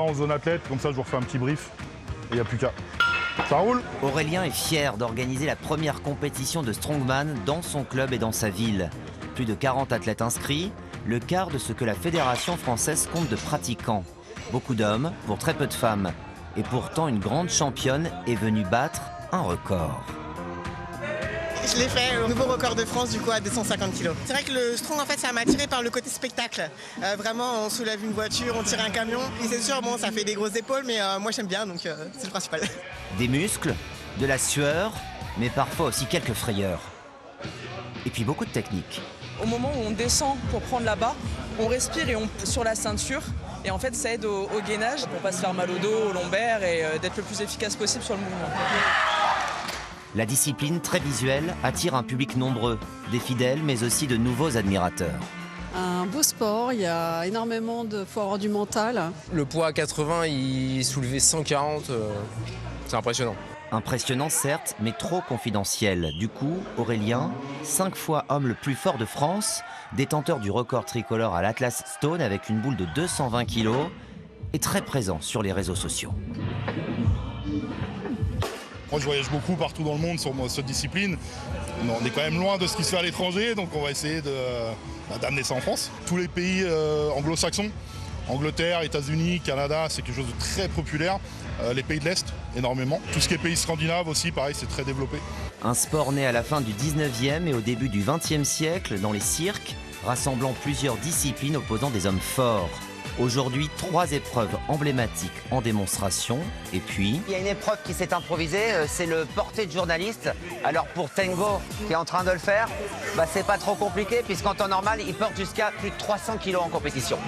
En zone athlète, comme ça je vous refais un petit brief et il n'y a plus qu'à. Ça roule? Aurélien est fier d'organiser la première compétition de strongman dans son club et dans sa ville. Plus de 40 athlètes inscrits, le quart de ce que la Fédération française compte de pratiquants. Beaucoup d'hommes pour très peu de femmes. Et pourtant, une grande championne est venue battre un record. Je l'ai fait au nouveau record de France du coup à 250 kg. C'est vrai que le strong en fait ça m'a attiré par le côté spectacle. Vraiment on soulève une voiture, on tire un camion. Et c'est sûr bon ça fait des grosses épaules mais moi j'aime bien donc c'est le principal. Des muscles, de la sueur, mais parfois aussi quelques frayeurs. Et puis beaucoup de technique. Au moment où on descend pour prendre la barre, on respire et on sur la ceinture. Et en fait ça aide au gainage pour pas se faire mal au dos, au lombaire et d'être le plus efficace possible sur le mouvement. La discipline très visuelle attire un public nombreux, des fidèles mais aussi de nouveaux admirateurs. Un beau sport, il y a énormément de... faut avoir du mental. Le poids à 80, il soulevait 140, c'est impressionnant. Impressionnant certes, mais trop confidentiel. Du coup, Aurélien, 5 fois homme le plus fort de France, détenteur du record tricolore à l'Atlas Stone avec une boule de 220 kg, est très présent sur les réseaux sociaux. Moi, je voyage beaucoup partout dans le monde sur cette discipline. On est quand même loin de ce qui se fait à l'étranger, donc on va essayer d'amener ça en France. Tous les pays anglo-saxons, Angleterre, États-Unis, Canada, c'est quelque chose de très populaire. Les pays de l'Est, énormément. Tout ce qui est pays scandinaves aussi, pareil, c'est très développé. Un sport né à la fin du 19e et au début du 20e siècle dans les cirques, rassemblant plusieurs disciplines opposant des hommes forts. Aujourd'hui, 3 épreuves emblématiques en démonstration. Et puis... Il y a une épreuve qui s'est improvisée, c'est le porté de journaliste. Alors pour Tengo, qui est en train de le faire, c'est pas trop compliqué, puisqu'en temps normal, il porte jusqu'à plus de 300 kg en compétition.